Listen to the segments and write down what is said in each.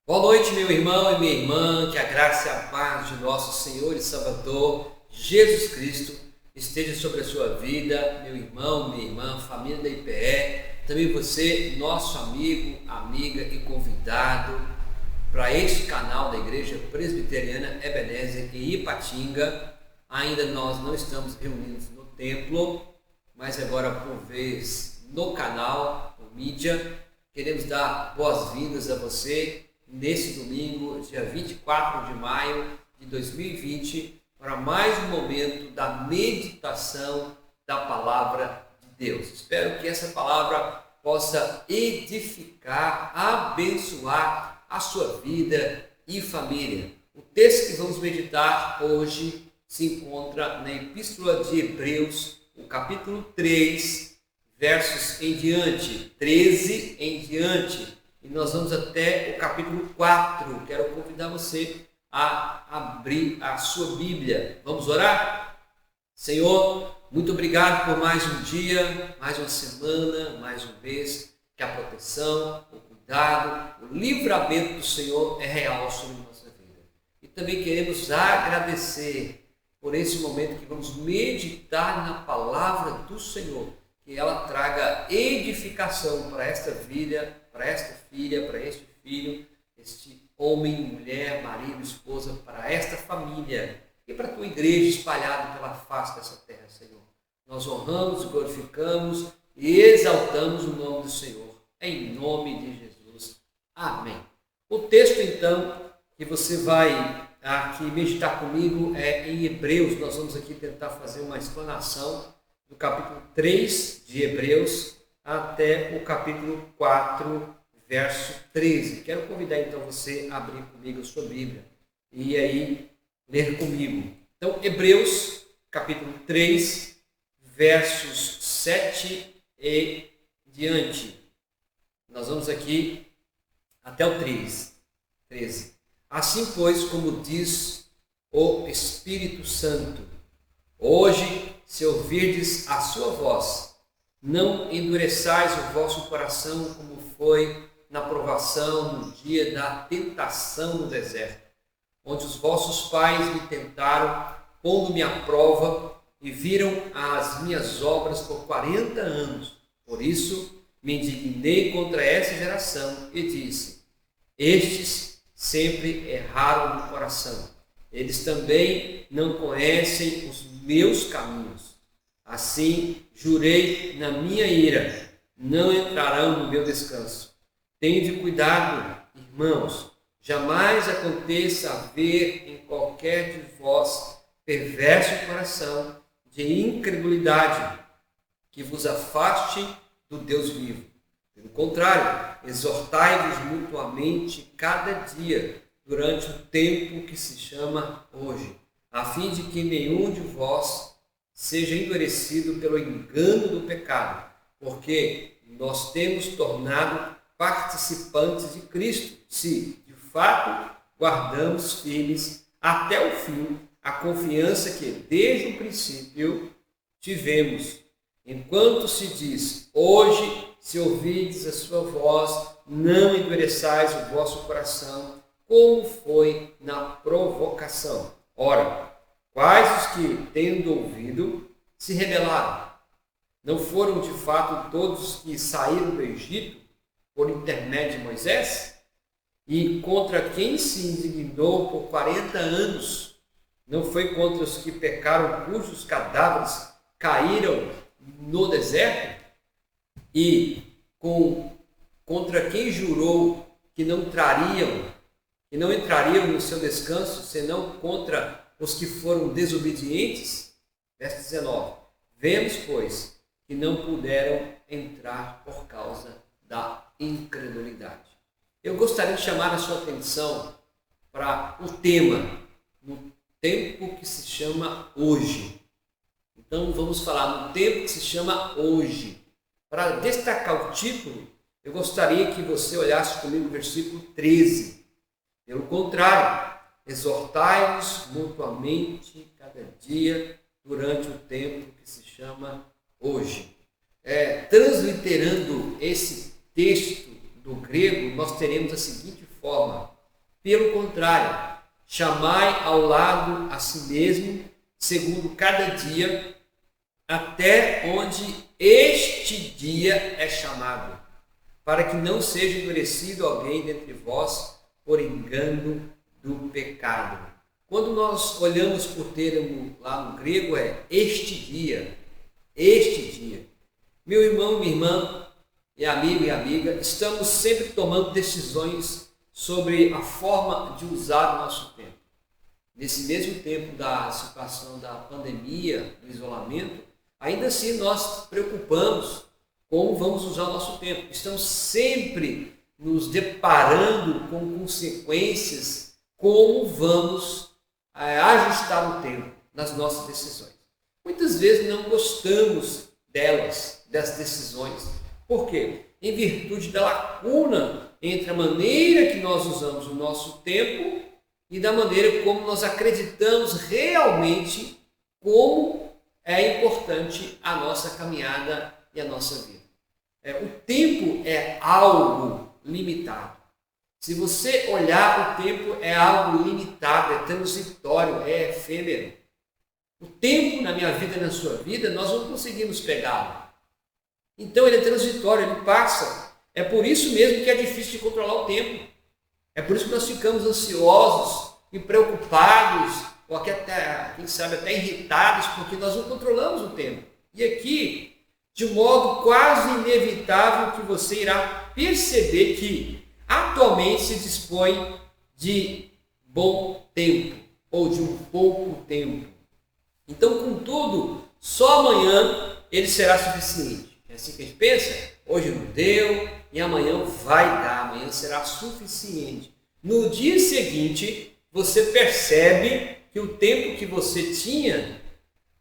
Boa noite, meu irmão e minha irmã, que a graça e a paz de nosso Senhor e Salvador Jesus Cristo esteja sobre a sua vida, meu irmão, minha irmã, família da IPE, também você, nosso amigo, amiga e convidado para este canal da Igreja Presbiteriana Ebenezer em Ipatinga. Ainda nós não estamos reunidos no templo, mas agora por vez no canal, no mídia, queremos dar boas-vindas a você nesse domingo, dia 24 de maio de 2020, para mais um momento da meditação da Palavra de Deus. Espero que essa palavra possa edificar, abençoar a sua vida e família. O texto que vamos meditar hoje se encontra na Epístola de Hebreus, o capítulo 3, versos em diante, 13 em diante. E nós vamos até o capítulo 4. Quero convidar você a abrir a sua Bíblia. Vamos orar? Senhor, muito obrigado por mais um dia, mais uma semana, mais um mês, que a proteção, o cuidado, o livramento do Senhor é real sobre a nossa vida. E também queremos agradecer por esse momento que vamos meditar na palavra do Senhor, que ela traga edificação para esta vida, para esta filha, para este filho, este homem, mulher, marido, esposa, para esta família e para a tua igreja espalhada pela face dessa terra, Senhor. Nós honramos, glorificamos e exaltamos o nome do Senhor, em nome de Jesus. Amém. O texto, então, que você vai aqui meditar comigo é em Hebreus. Nós vamos aqui tentar fazer uma explanação do capítulo 3 de Hebreus até o capítulo 4, verso 13. Quero convidar então você a abrir comigo a sua Bíblia e aí ler comigo. Então, Hebreus, capítulo 3, versos 7 e diante. Nós vamos aqui até o 13. Assim, pois, como diz o Espírito Santo, hoje, se ouvirdes a sua voz, não endureçais o vosso coração como foi na provação no dia da tentação no deserto, onde os vossos pais me tentaram, pondo-me à prova, e viram as minhas obras por 40 anos. Por isso me indignei contra essa geração e disse: estes sempre erraram no coração. Eles também não conhecem os meus caminhos. Assim, jurei na minha ira, não entrarão no meu descanso. Tende cuidado, irmãos, jamais aconteça haver em qualquer de vós perverso coração de incredulidade, que vos afaste do Deus vivo. Pelo contrário, exortai-vos mutuamente cada dia, durante o tempo que se chama hoje, a fim de que nenhum de vós seja endurecido pelo engano do pecado, porque nós temos tornado participantes de Cristo, se, de fato, guardamos firmes até o fim a confiança que, desde o princípio, tivemos. Enquanto se diz, hoje, se ouvirdes a sua voz, não endureçais o vosso coração, como foi na provocação. Ora, quais os que, tendo ouvido, se rebelaram? Não foram de fato todos os que saíram do Egito por intermédio de Moisés? E contra quem se indignou por 40 anos? Não foi contra os que pecaram, cujos cadáveres caíram no deserto? E contra quem jurou que não entrariam no seu descanso, senão contra os que foram desobedientes? Verso 19. Vemos, pois, que não puderam entrar por causa da incredulidade. Eu gostaria de chamar a sua atenção para o tema, no tempo que se chama hoje. Então vamos falar no tempo que se chama hoje. Para destacar o título, eu gostaria que você olhasse comigo o versículo 13. Pelo contrário, exortai-vos mutuamente cada dia durante o tempo que se chama hoje. Transliterando esse texto do grego, nós teremos a seguinte forma: Pelo contrário, chamai ao lado a si mesmo, segundo cada dia, até onde este dia é chamado, para que não seja endurecido alguém dentre vós por engano do pecado. Quando nós olhamos por termo lá no grego, é este dia, este dia. Meu irmão, minha irmã, e amigo e amiga, estamos sempre tomando decisões sobre a forma de usar o nosso tempo. Nesse mesmo tempo da situação da pandemia, do isolamento, ainda assim nós preocupamos como vamos usar o nosso tempo. Estamos sempre nos deparando com consequências, como vamos ajustar o tempo nas nossas decisões. Muitas vezes não gostamos das decisões. Por quê? Em virtude da lacuna entre a maneira que nós usamos o nosso tempo e da maneira como nós acreditamos realmente como é importante a nossa caminhada e a nossa vida. O tempo é algo limitado. Se você olhar, o tempo é algo limitado, é transitório, é efêmero. O tempo na minha vida e na sua vida, nós não conseguimos pegá-lo. Então ele é transitório, ele passa. É por isso mesmo que é difícil de controlar o tempo. É por isso que nós ficamos ansiosos e preocupados, ou até, quem sabe, até irritados, porque nós não controlamos o tempo. E aqui, de modo quase inevitável, que você irá perceber que atualmente se dispõe de bom tempo, ou de um pouco tempo. Então, contudo, só amanhã ele será suficiente. É assim que a gente pensa? Hoje não deu e amanhã vai dar, amanhã será suficiente. No dia seguinte, você percebe que o tempo que você tinha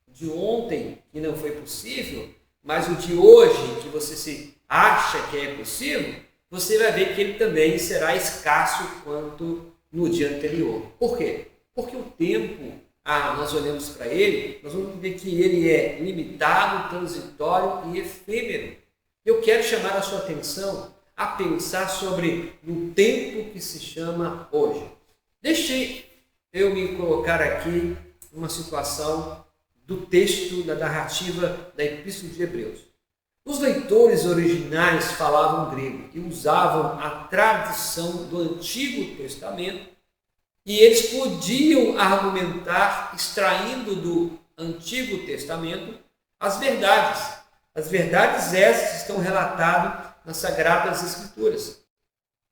de ontem, que não foi possível, mas o de hoje, que você se acha que é possível, você vai ver que ele também será escasso quanto no dia anterior. Por quê? Porque o tempo, nós olhamos para ele, nós vamos ver que ele é limitado, transitório e efêmero. Eu quero chamar a sua atenção a pensar sobre o tempo que se chama hoje. Deixe eu me colocar aqui numa situação do texto da narrativa da Epístola de Hebreus. Os leitores originais falavam grego e usavam a tradução do Antigo Testamento, e eles podiam argumentar extraindo do Antigo Testamento as verdades. As verdades essas estão relatadas nas Sagradas Escrituras.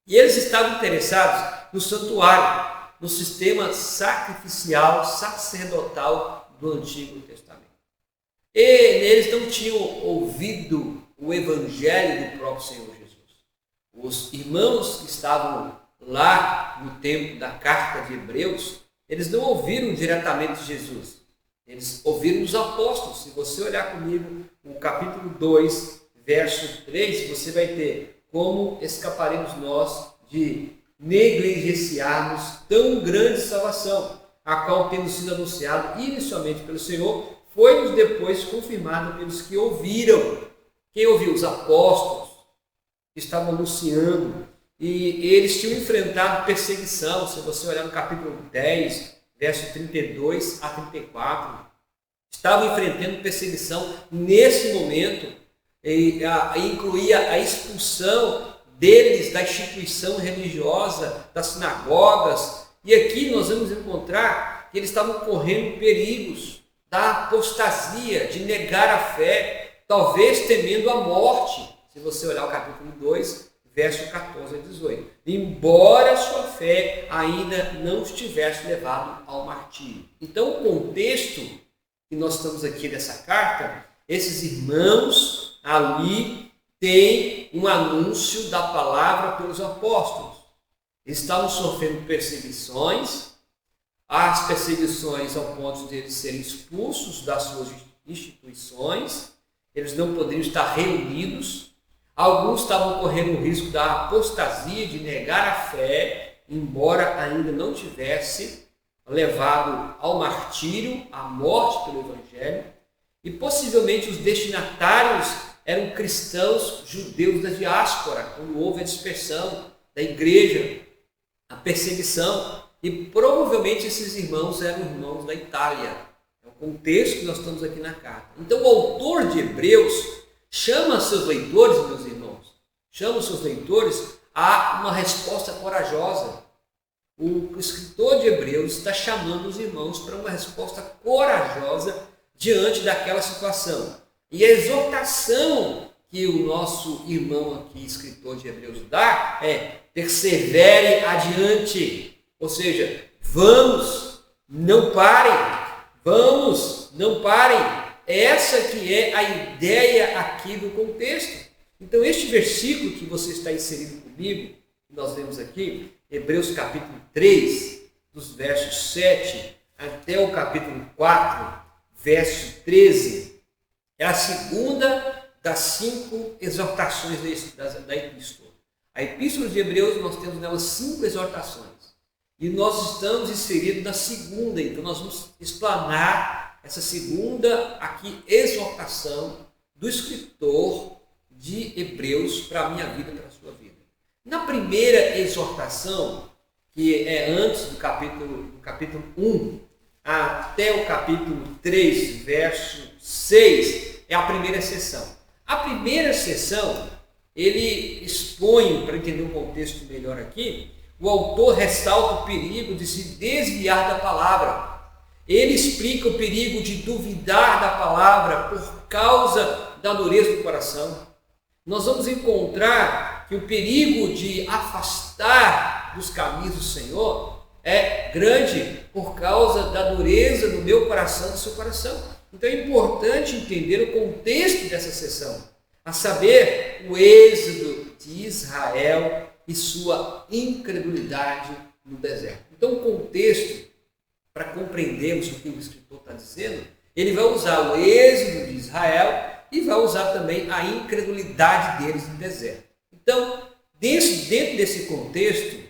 E eles estavam interessados no santuário, no sistema sacrificial, sacerdotal do Antigo Testamento. E eles não tinham ouvido o Evangelho do próprio Senhor Jesus. Os irmãos que estavam lá no tempo da carta de Hebreus, eles não ouviram diretamente Jesus. Eles ouviram os apóstolos. Se você olhar comigo no capítulo 2, verso 3, você vai ter como escaparemos nós de negligenciarmos tão grande salvação, a qual, tendo sido anunciado inicialmente pelo Senhor, foi-nos depois confirmado pelos que ouviram. Quem ouviu? Os apóstolos, que estavam anunciando, e eles tinham enfrentado perseguição. Se você olhar no capítulo 10, verso 32 a 34, estavam enfrentando perseguição nesse momento, e incluía a expulsão deles da instituição religiosa, das sinagogas. E aqui nós vamos encontrar que eles estavam correndo perigos da apostasia, de negar a fé, talvez temendo a morte. Se você olhar o capítulo 2, verso 14 a 18. Embora sua fé ainda não estivesse levado ao martírio. Então, o contexto que nós estamos aqui dessa carta, esses irmãos ali têm um anúncio da palavra pelos apóstolos. Eles estavam sofrendo perseguições, as perseguições ao ponto de eles serem expulsos das suas instituições, eles não poderiam estar reunidos. Alguns estavam correndo o risco da apostasia, de negar a fé, embora ainda não tivesse levado ao martírio, à morte pelo Evangelho. E possivelmente os destinatários eram cristãos judeus da diáspora, quando houve a dispersão da igreja a perseguição, e provavelmente esses irmãos eram irmãos da Itália. É o contexto que nós estamos aqui na carta. Então o autor de Hebreus chama seus leitores, meus irmãos, chama os seus leitores a uma resposta corajosa. O escritor de Hebreus está chamando os irmãos para uma resposta corajosa diante daquela situação. E a exortação que o nosso irmão aqui, escritor de Hebreus, dá é: persevere adiante. Ou seja, vamos, não parem, vamos, não parem. Essa que é a ideia aqui do contexto. Então este versículo que você está inserido comigo, que nós lemos aqui, Hebreus capítulo 3, dos versos 7 até o capítulo 4, verso 13, é a segunda das 5 exortações da epístola. A epístola de Hebreus, nós temos nela 5 exortações. E nós estamos inseridos na segunda, então nós vamos explanar essa segunda aqui exortação do escritor de Hebreus para a minha vida e para a sua vida. Na primeira exortação, que é antes do capítulo 1 até o capítulo 3, verso 6, é a primeira sessão. A primeira sessão, ele expõe, para entender um contexto melhor aqui, o autor ressalta o perigo de se desviar da palavra. Ele explica o perigo de duvidar da palavra por causa da dureza do coração. Nós vamos encontrar que o perigo de afastar dos caminhos do Senhor é grande por causa da dureza do meu coração e do seu coração. Então é importante entender o contexto dessa sessão, a saber, o êxodo de Israel e sua incredulidade no deserto. Então o contexto, para compreendermos o que o escritor está dizendo, ele vai usar o êxodo de Israel e vai usar também a incredulidade deles no deserto. Então, dentro desse contexto,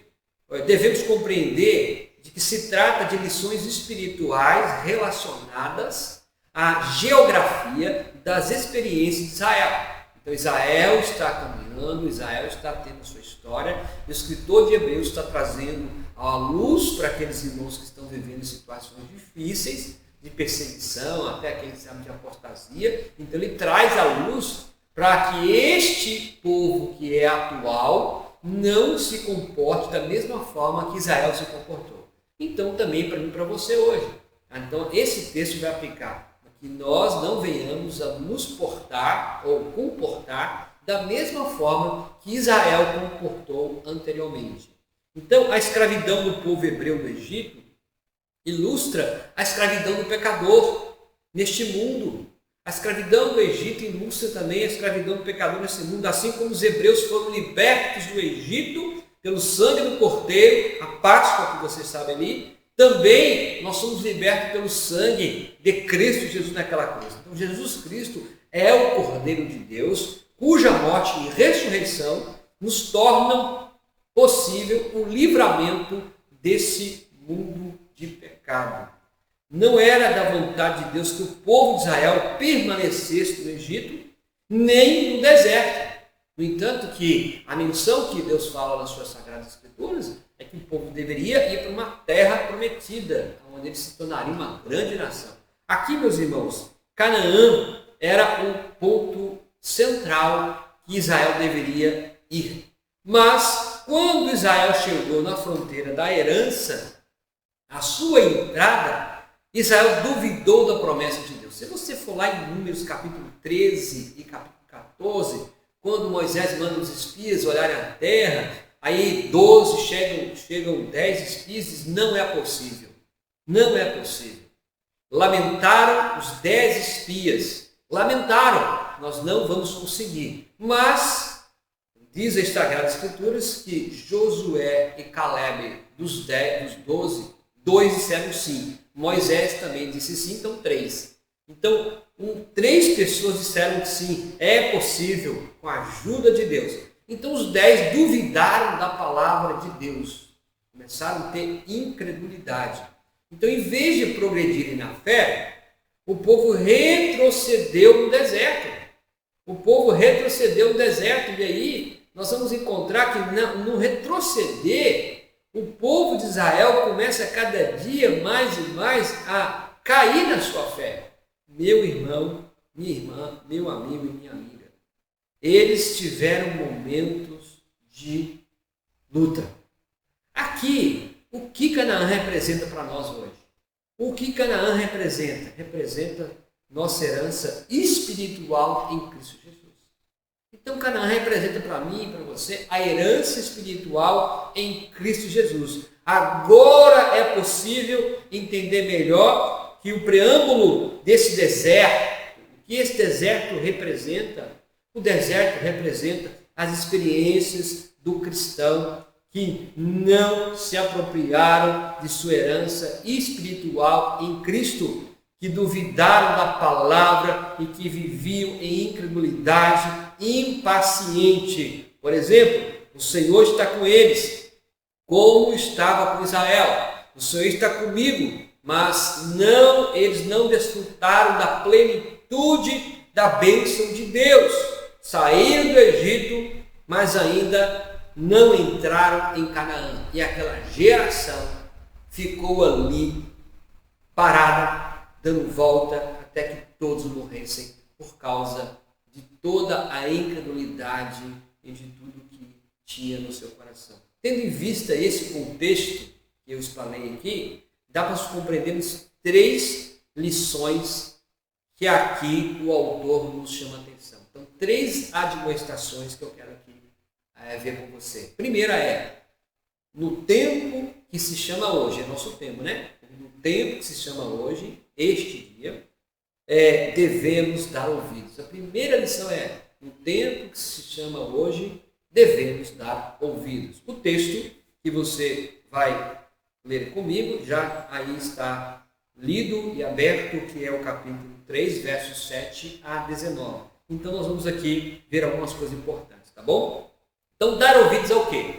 devemos compreender de que se trata de lições espirituais relacionadas à geografia das experiências de Israel. Então Israel está caminhando, Israel está tendo a sua história, o escritor de Hebreus está trazendo a luz para aqueles irmãos que estão vivendo em situações difíceis, de perseguição, até aqueles que chamam de apostasia. Então ele traz a luz para que este povo que é atual não se comporte da mesma forma que Israel se comportou. Então também para mim e para você hoje. Então esse texto vai aplicar que nós não venhamos a nos portar ou comportar da mesma forma que Israel comportou anteriormente. Então, a escravidão do povo hebreu no Egito ilustra a escravidão do pecador neste mundo. A escravidão do Egito ilustra também a escravidão do pecador nesse mundo, assim como os hebreus foram libertos do Egito pelo sangue do Cordeiro, a Páscoa que você sabe ali. Também nós somos libertos pelo sangue de Cristo Jesus naquela cruz. Então Jesus Cristo é o Cordeiro de Deus, cuja morte e ressurreição nos tornam possível o livramento desse mundo de pecado. Não era da vontade de Deus que o povo de Israel permanecesse no Egito, nem no deserto. No entanto, que a menção que Deus fala nas suas Sagradas Escrituras é que o povo deveria ir para uma terra prometida, onde ele se tornaria uma grande nação. Aqui, meus irmãos, Canaã era o ponto central que Israel deveria ir. Mas, quando Israel chegou na fronteira da herança, a sua entrada, Israel duvidou da promessa de Deus. Se você for lá em Números capítulo 13 e capítulo 14, quando Moisés manda os espias olharem a terra, aí 12 chegam 10 espias e dizem, não é possível, não é possível. Lamentaram os 10 espias, lamentaram, nós não vamos conseguir. Mas, diz as Sagradas Escrituras que Josué e Caleb, dos 12, 2 disseram sim. Moisés também disse sim, então 3. Então, 3 pessoas disseram que sim, é possível, com a ajuda de Deus. Então, os 10 duvidaram da palavra de Deus, começaram a ter incredulidade. Então, em vez de progredirem na fé, o povo retrocedeu no deserto. O povo retrocedeu no deserto, e aí nós vamos encontrar que no retroceder, o povo de Israel começa a cada dia mais e mais a cair na sua fé. Meu irmão, minha irmã, meu amigo e minha amiga, eles tiveram momentos de luta. Aqui, o que Canaã representa para nós hoje? O que Canaã representa? Representa nossa herança espiritual em Cristo Jesus. Então, Canaã representa para mim e para você a herança espiritual em Cristo Jesus. Agora é possível entender melhor que o preâmbulo desse deserto, o que esse deserto representa, o deserto representa as experiências do cristão que não se apropriaram de sua herança espiritual em Cristo, que duvidaram da palavra e que viviam em incredulidade impaciente. Por exemplo, o Senhor está com eles, como estava com Israel. O Senhor está comigo, mas eles não desfrutaram da plenitude da bênção de Deus. Saíram do Egito, mas ainda não entraram em Canaã. E aquela geração ficou ali parada, dando volta até que todos morressem por causa de toda a incredulidade e de tudo que tinha no seu coração. Tendo em vista esse contexto que eu explanei aqui, dá para compreendermos 3 lições que aqui o autor nos chama a atenção. Então, 3 admoestações que eu quero aqui ver com você. Primeira é, no tempo que se chama hoje, é nosso tempo, né? No tempo que se chama hoje, este dia, devemos dar ouvidos. A primeira lição é, no tempo que se chama hoje, devemos dar ouvidos. O texto que você vai ler comigo já aí está lido e aberto, que é o capítulo 3, versos 7 a 19. Então nós vamos aqui ver algumas coisas importantes, tá bom? Então, dar ouvidos ao quê?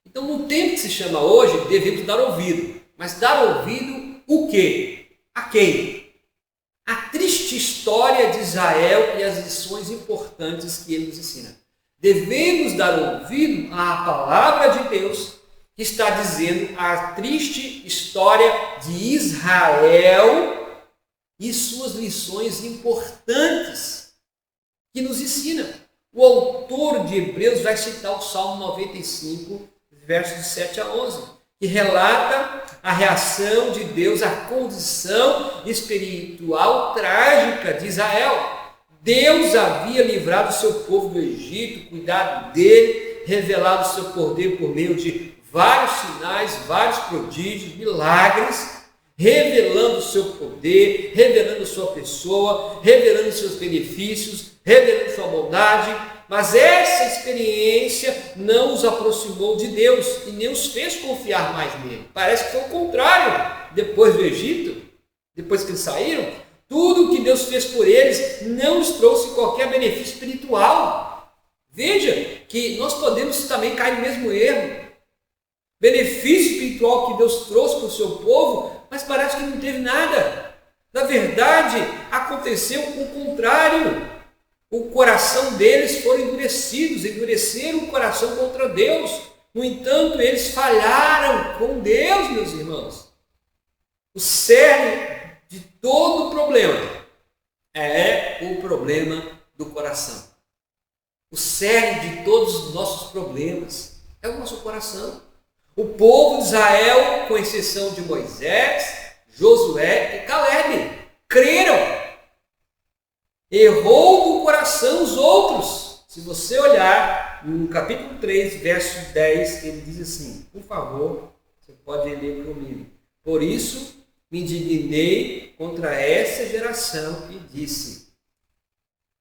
Então, no tempo que se chama hoje, devemos dar ouvido. Mas dar ouvido o quê? A quem? A triste história de Israel e as lições importantes que ele nos ensina. Devemos dar ouvido à palavra de Deus, que está dizendo a triste história de Israel e suas lições importantes que nos ensina. O autor de Hebreus vai citar o Salmo 95, versos de 7 a 11, que relata a reação de Deus à condição espiritual trágica de Israel. Deus havia livrado o seu povo do Egito, cuidado dele, revelado o seu poder por meio de vários sinais, vários prodígios, milagres, revelando o seu poder, revelando sua pessoa, revelando seus benefícios, revelando sua bondade, mas essa experiência não os aproximou de Deus e nem os fez confiar mais nele. Parece que foi o contrário. Depois do Egito, depois que eles saíram, tudo que Deus fez por eles não os trouxe qualquer benefício espiritual. Veja que nós podemos também cair no mesmo erro. Benefício espiritual que Deus trouxe para o seu povo, mas parece que não teve nada. Na verdade, aconteceu o contrário. O coração deles foi endureceram o coração contra Deus. No entanto, eles falharam com Deus, meus irmãos. O cerne de todo o problema é o problema do coração. O cerne de todos os nossos problemas é o nosso coração. O povo de Israel, com exceção de Moisés, Josué e Caleb, creram. Errou no coração os outros. Se você olhar no capítulo 3, verso 10, ele diz assim, por favor, você pode ler comigo. Por isso me indignei contra essa geração e disse,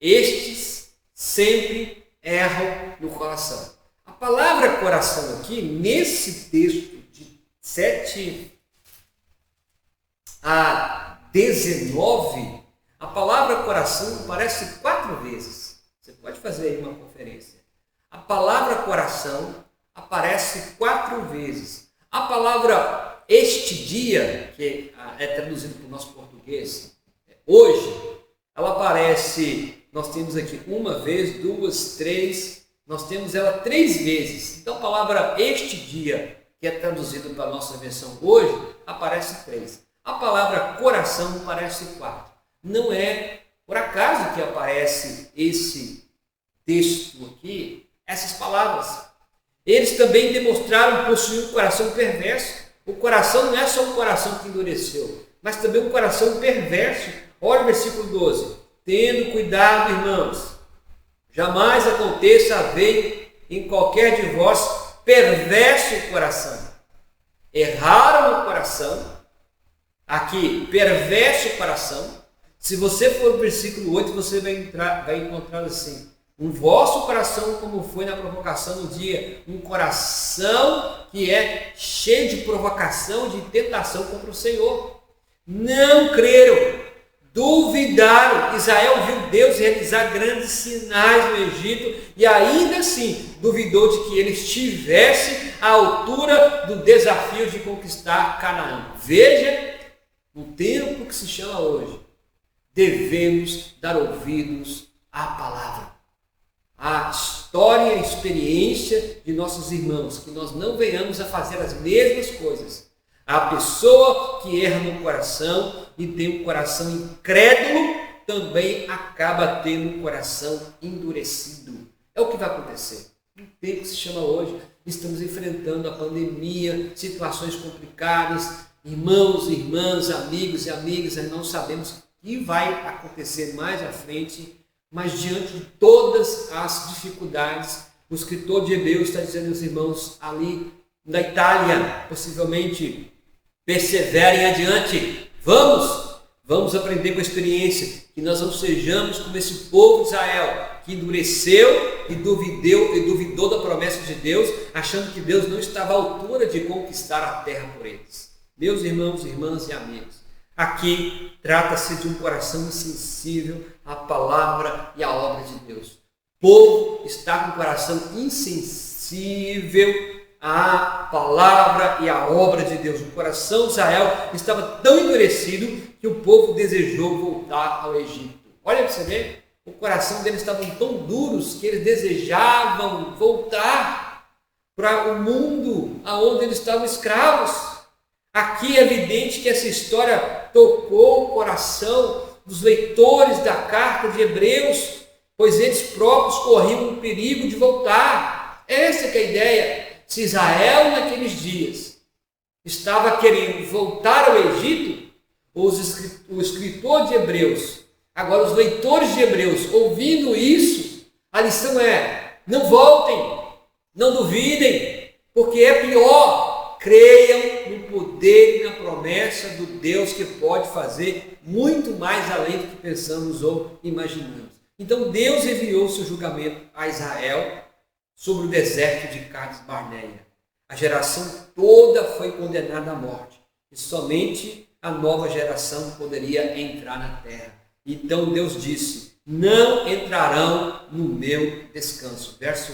estes sempre erram no coração. A palavra coração aqui, nesse texto de 7 a 19, a palavra coração aparece 4 vezes. Você pode fazer aí uma conferência. A palavra coração aparece 4 vezes. A palavra este dia, que é traduzido para o nosso português, hoje, ela aparece, nós temos aqui 1 vez, 2, 3, nós temos ela 3 vezes. Então a palavra este dia, que é traduzido para a nossa versão hoje, aparece 3. A palavra coração aparece 4. Não é por acaso que aparece esse texto aqui, essas palavras. Eles também demonstraram possuir um coração perverso. O coração não é só um coração que endureceu, mas também um coração perverso. Olha o versículo 12. Tendo cuidado, irmãos, jamais aconteça haver em qualquer de vós perverso coração. Erraram o coração. Aqui, perverso coração. Se você for no versículo 8, você vai encontrar assim: um vosso coração como foi na provocação no dia, um coração que é cheio de provocação, de tentação contra o Senhor. Não creram, duvidaram. Israel viu Deus realizar grandes sinais no Egito e ainda assim duvidou de que ele estivesse à altura do desafio de conquistar Canaã. Veja, no tempo que se chama hoje, devemos dar ouvidos à palavra, à história e experiência de nossos irmãos, que nós não venhamos a fazer as mesmas coisas. A pessoa que erra no coração e tem um coração incrédulo também acaba tendo um coração endurecido. É o que vai acontecer. No tempo que se chama hoje, estamos enfrentando a pandemia, situações complicadas, irmãos, irmãs, amigos e amigas, nós não sabemos o que vai acontecer mais à frente, mas diante de todas as dificuldades, o escritor de Hebreus está dizendo aos irmãos ali da Itália, possivelmente, perseverem adiante, vamos aprender com a experiência, que nós não sejamos como esse povo de Israel, que endureceu e duvidou da promessa de Deus, achando que Deus não estava à altura de conquistar a terra por eles. Meus irmãos, irmãs e amigos, aqui trata-se de um coração insensível à palavra e à obra de Deus. O povo está com o coração insensível à palavra e à obra de Deus. O coração de Israel estava tão endurecido que o povo desejou voltar ao Egito. Olha para você ver, o coração deles estava tão duros que eles desejavam voltar para o mundo onde eles estavam escravos. Aqui é evidente que essa história tocou o coração dos leitores da carta de Hebreus, pois eles próprios corriam o perigo de voltar. Essa que é a ideia. Se Israel naqueles dias estava querendo voltar ao Egito, o escritor de Hebreus, agora os leitores de Hebreus, ouvindo isso, a lição é: não voltem, não duvidem, porque é pior. Creiam no poder e na promessa do Deus que pode fazer muito mais além do que pensamos ou imaginamos. Então Deus enviou seu julgamento a Israel sobre o deserto de Cades Barneia. A geração toda foi condenada à morte e somente a nova geração poderia entrar na terra. Então Deus disse: não entrarão no meu descanso. Verso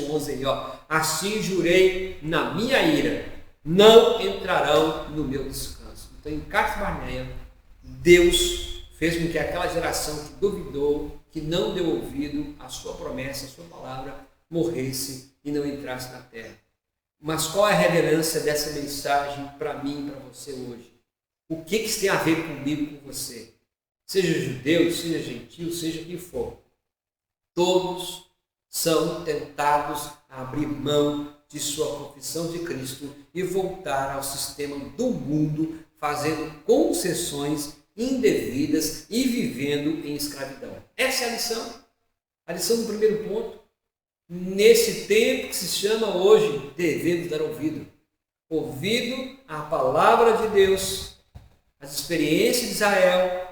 11 aí, ó. Assim jurei na minha ira, não entrarão no meu descanso. Então em Cades Barneia, Deus fez com que aquela geração que duvidou, que não deu ouvido à sua promessa, à sua palavra, morresse e não entrasse na terra. Mas qual é a relevância dessa mensagem para mim e para você hoje? O que isso tem a ver comigo e com você? Seja judeu, seja gentil, seja quem for, todos são tentados a abrir mão de sua confissão de Cristo e voltar ao sistema do mundo, fazendo concessões indevidas e vivendo em escravidão. Essa é a lição. A lição do primeiro ponto. Nesse tempo que se chama hoje, devemos dar ouvido à palavra de Deus, às experiências de Israel,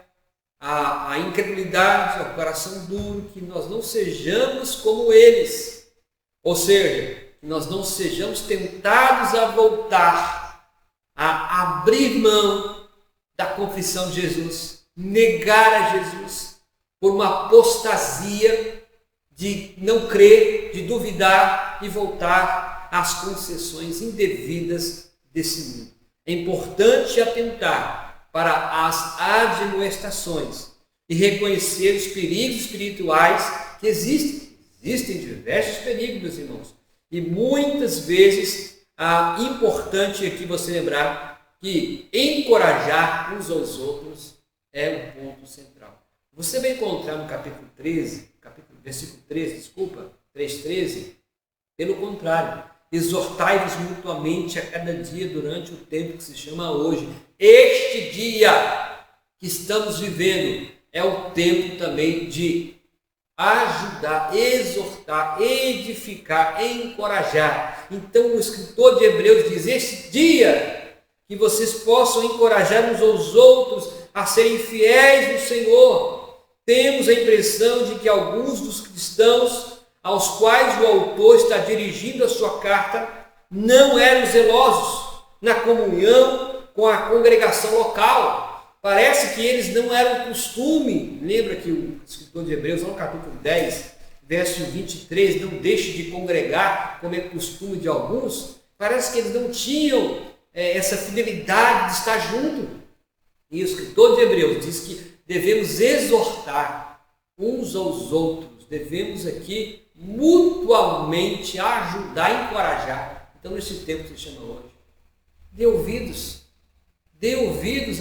a incredulidade, ao coração duro, que nós não sejamos como eles, ou seja, que nós não sejamos tentados a voltar, a abrir mão da confissão de Jesus, negar a Jesus por uma apostasia de não crer, de duvidar e voltar às concessões indevidas desse mundo. É importante atentar para as admoestações e reconhecer os perigos espirituais que existem. Existem diversos perigos, meus irmãos. E muitas vezes importante aqui você lembrar que encorajar uns aos outros é um ponto central. Você vai encontrar no capítulo 13, versículo 13, 3:13, pelo contrário, exortai-vos mutuamente a cada dia durante o tempo que se chama hoje. Este dia que estamos vivendo é o tempo também de ajudar, exortar, edificar, encorajar. Então o escritor de Hebreus diz: este dia que vocês possam encorajar uns aos outros a serem fiéis no Senhor. Temos a impressão de que alguns dos cristãos aos quais o autor está dirigindo a sua carta não eram zelosos na comunhão com a congregação local. Parece que eles não eram costume. Lembra que o escritor de Hebreus, no capítulo 10, verso 23, não deixe de congregar como é costume de alguns. Parece que eles não tinham essa fidelidade de estar junto. E o escritor de Hebreus diz que devemos exortar uns aos outros, devemos aqui mutuamente ajudar, encorajar. Então, nesse tempo que se chama hoje, dê ouvidos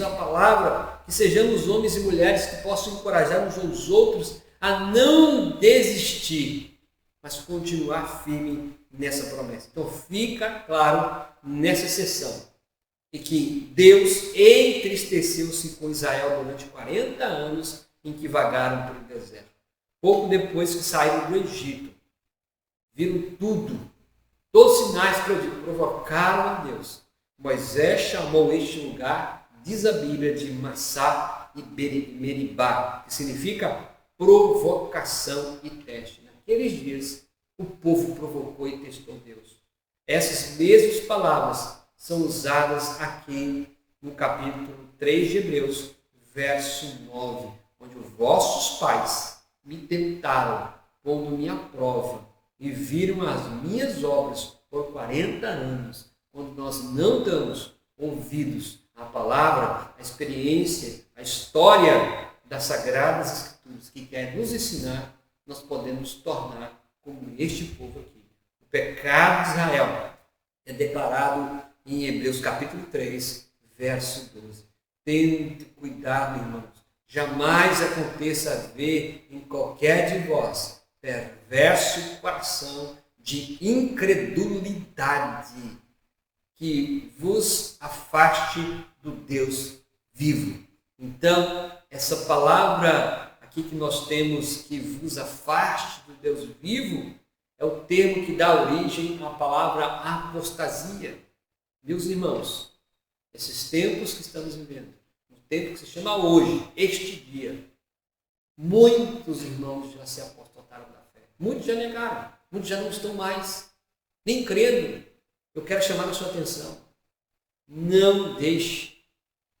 à palavra, que sejamos homens e mulheres que possam encorajar uns aos outros a não desistir, mas continuar firme nessa promessa. Então, fica claro nessa sessão e que Deus entristeceu-se com Israel durante 40 anos em que vagaram pelo deserto. Pouco depois que saíram do Egito, viram tudo, todos os sinais provocaram a Deus. Moisés chamou este lugar, diz a Bíblia, de Massá e Meribá, que significa provocação e teste. Naqueles dias, o povo provocou e testou Deus. Essas mesmas palavras são usadas aqui no capítulo 3 de Hebreus, verso 9, onde os vossos pais me tentaram, pondo-me à prova, e viram as minhas obras por 40 anos, quando nós não damos ouvidos à palavra, à experiência, à história das Sagradas Escrituras, que quer nos ensinar, nós podemos tornar como este povo aqui. O pecado de Israel é declarado em Hebreus capítulo 3, verso 12. Tende cuidado, irmãos. Jamais aconteça haver em qualquer de vós perverso coração de incredulidade que vos afaste do Deus vivo. Então, essa palavra aqui que nós temos, que vos afaste do Deus vivo, é o termo que dá origem à palavra apostasia. Meus irmãos, esses tempos que estamos vivendo, um tempo que se chama hoje, este dia, muitos irmãos já se apostaram da fé. Muitos já negaram, muitos já não estão mais, nem crendo. Eu quero chamar a sua atenção. Não deixe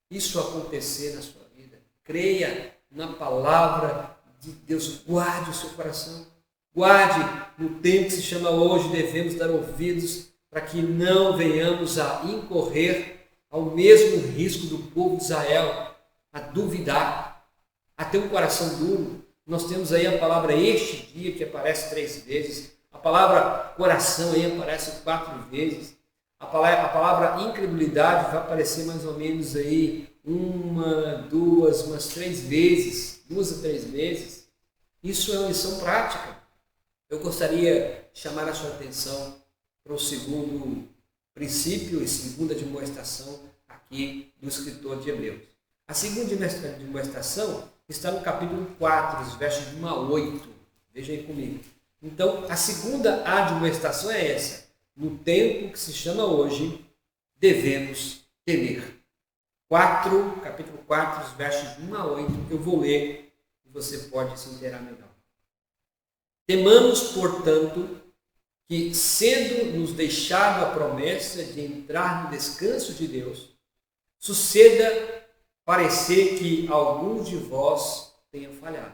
isso acontecer na sua vida. Creia na palavra de Deus. Guarde o seu coração. Guarde no tempo que se chama hoje. Devemos dar ouvidos para que não venhamos a incorrer ao mesmo risco do povo de Israel, a duvidar, a ter um coração duro. Nós temos aí a palavra este dia, que aparece 3 vezes. A palavra coração aí aparece 4 vezes. A palavra incredulidade vai aparecer mais ou menos aí 1, 2, umas 3 vezes. 2 a 3 vezes. Isso é uma lição prática. Eu gostaria de chamar a sua atenção para o segundo princípio e segunda demonstração aqui do escritor de Hebreus. A segunda demonstração está no capítulo 4, os versos de 1 a 8. Veja aí comigo. Então, a segunda admoestação é essa. No tempo que se chama hoje, devemos temer. Capítulo 4, os versos de 1 a 8, eu vou ler e você pode se inteirar melhor. Temamos, portanto, que, sendo nos deixado a promessa de entrar no descanso de Deus, suceda parecer que alguns de vós tenham falhado.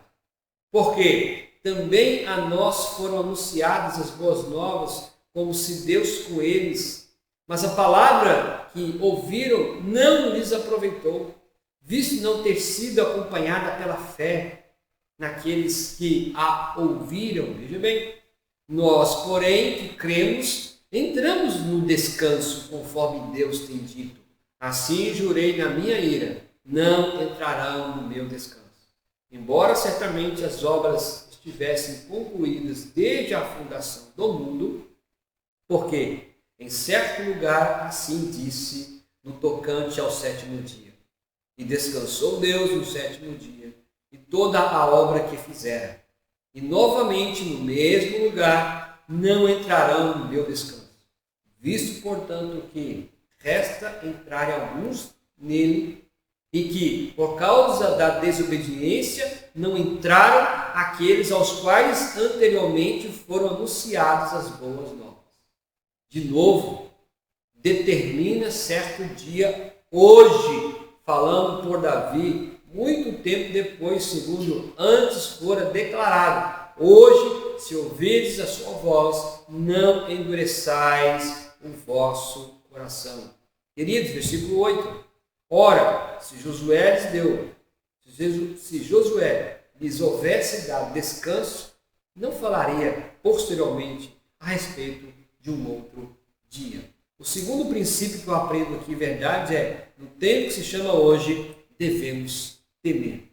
Porque também a nós foram anunciadas as boas novas, como se Deus com eles, mas a palavra que ouviram não lhes aproveitou, visto não ter sido acompanhada pela fé naqueles que a ouviram. Veja bem, nós, porém, que cremos, entramos no descanso conforme Deus tem dito. Assim jurei na minha ira, não entrarão no meu descanso. Embora certamente as obras estivessem concluídas desde a fundação do mundo, porque em certo lugar assim disse no tocante ao sétimo dia. E descansou Deus no sétimo dia, e toda a obra que fizera. E novamente no mesmo lugar não entrarão no meu descanso. Visto, portanto, que resta entrarem alguns nele, e que, por causa da desobediência, não entraram aqueles aos quais anteriormente foram anunciadas as boas novas. De novo, determina certo dia, hoje, falando por Davi, muito tempo depois, segundo antes fora declarado: hoje, se ouvirdes a sua voz, não endureçais o vosso coração. Queridos, versículo 8. Ora, se Josué lhes houvesse dado descanso, não falaria posteriormente a respeito de um outro dia. O segundo princípio que eu aprendo aqui, verdade, é: no tempo que se chama hoje, devemos temer.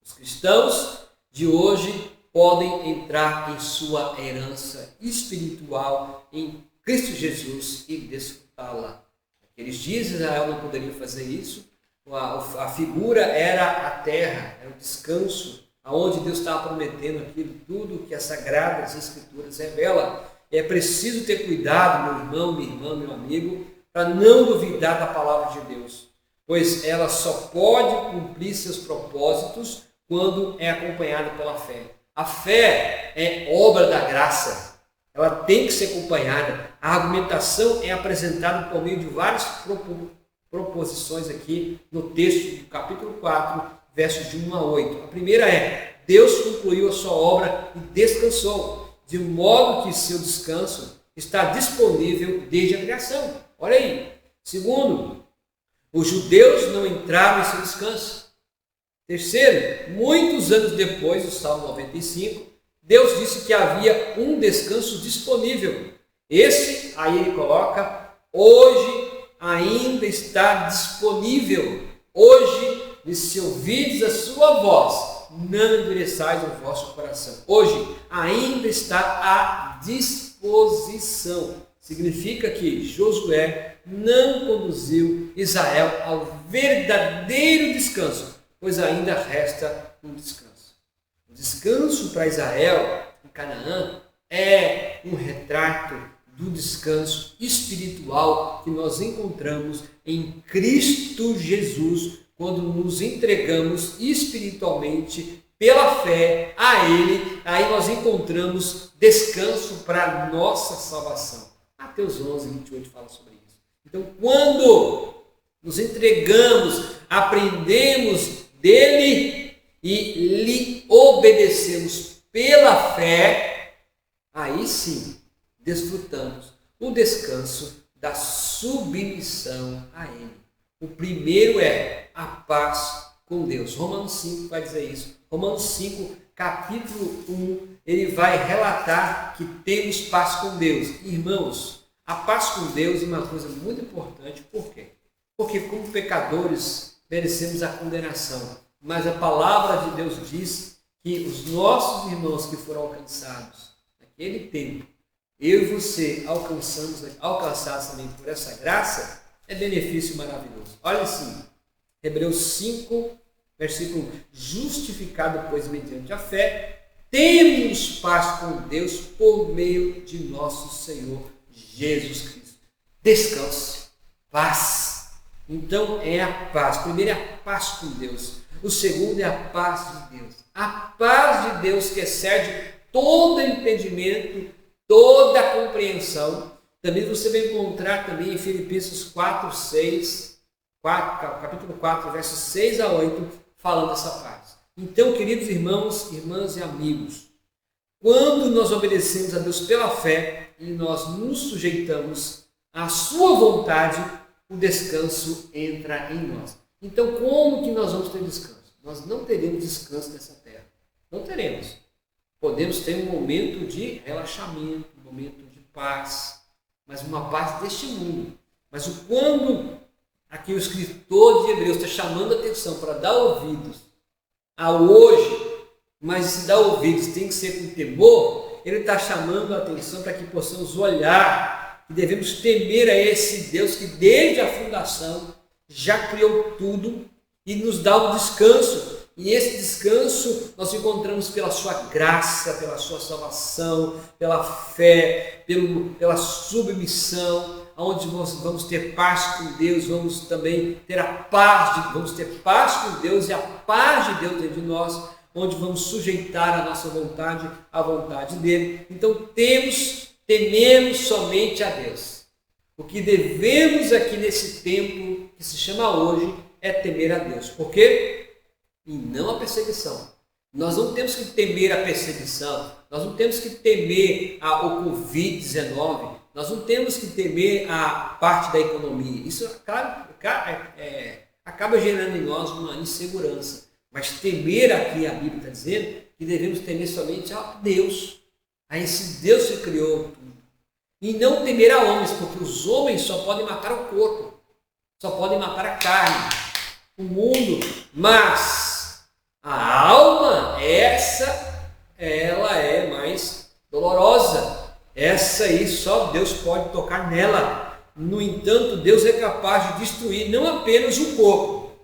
Os cristãos de hoje podem entrar em sua herança espiritual em Cristo Jesus e desfrutá-la. Aqueles dias Israel não poderia fazer isso. A figura era a terra, era o descanso, aonde Deus estava prometendo aquilo, tudo que as Sagradas Escrituras revelam. É preciso ter cuidado, meu irmão, minha irmã, meu amigo, para não duvidar da palavra de Deus, pois ela só pode cumprir seus propósitos quando é acompanhada pela fé. A fé é obra da graça, ela tem que ser acompanhada. A argumentação é apresentada por meio de várias proposições aqui no texto do capítulo 4, versos de 1 a 8. A primeira é: Deus concluiu a sua obra e descansou, de modo que seu descanso está disponível desde a criação. Olha aí. Segundo, os judeus não entraram em seu descanso. Terceiro, muitos anos depois, do Salmo 95, Deus disse que havia um descanso disponível. Esse, aí ele coloca, hoje ainda está disponível. Hoje, se ouvirdes a sua voz, não endureçais o vosso coração. Hoje ainda está à disposição. Significa que Josué não conduziu Israel ao verdadeiro descanso, pois ainda resta um descanso. O descanso para Israel em Canaã é um retrato do descanso espiritual que nós encontramos em Cristo Jesus, quando nos entregamos espiritualmente pela fé a Ele. Aí nós encontramos descanso para a nossa salvação. Mateus 11, 28 fala sobre isso. Então, quando nos entregamos, aprendemos dele e lhe obedecemos pela fé, aí sim desfrutamos o descanso da submissão a Ele. O primeiro é a paz com Deus. Romanos 5 vai dizer isso. Romanos 5, capítulo 1, ele vai relatar que temos paz com Deus. Irmãos, a paz com Deus é uma coisa muito importante. Por quê? Porque como pecadores merecemos a condenação. Mas a palavra de Deus diz que os nossos irmãos que foram alcançados naquele tempo, eu e você alcançados também por essa graça, é benefício maravilhoso. Olha assim, Hebreus 5, versículo 1. Justificado, pois, mediante a fé, temos paz com Deus por meio de nosso Senhor Jesus Cristo. Descanse, paz. Então é a paz. Primeiro é a paz com Deus. O segundo é a paz de Deus. A paz de Deus que excede todo entendimento, toda compreensão. Também você vai encontrar também em Filipenses 4, 6, capítulo 4, versos 6 a 8, falando dessa paz. Então, queridos irmãos, irmãs e amigos, quando nós obedecemos a Deus pela fé e nós nos sujeitamos à sua vontade, o descanso entra em nós. Então, como que nós vamos ter descanso? Nós não teremos descanso nessa terra. Não teremos. Podemos ter um momento de relaxamento, um momento de paz, mas uma parte deste mundo. Mas quando aqui o escritor de Hebreus está chamando a atenção para dar ouvidos ao hoje, mas se dar ouvidos tem que ser com temor, ele está chamando a atenção para que possamos olhar e devemos temer a esse Deus que desde a fundação já criou tudo e nos dá um descanso. E esse descanso nós encontramos pela sua graça, pela sua salvação, pela fé, pela submissão, onde nós vamos ter paz com Deus, vamos também ter vamos ter paz com Deus e a paz de Deus dentro de nós, onde vamos sujeitar a nossa vontade à vontade dele. Então tememos somente a Deus. O que devemos aqui nesse tempo que se chama hoje é temer a Deus. Por quê? E não a perseguição. Nós não temos que temer a perseguição, nós não temos que temer o Covid-19, nós não temos que temer a parte da economia. Isso acaba gerando em nós uma insegurança. Mas temer aqui, a Bíblia está dizendo que devemos temer somente a Deus, a esse Deus que criou tudo. E não temer a homens, porque os homens só podem matar o corpo, só podem matar a carne, o mundo, mas a alma, ela é mais dolorosa. Essa aí só Deus pode tocar nela. No entanto, Deus é capaz de destruir não apenas o corpo,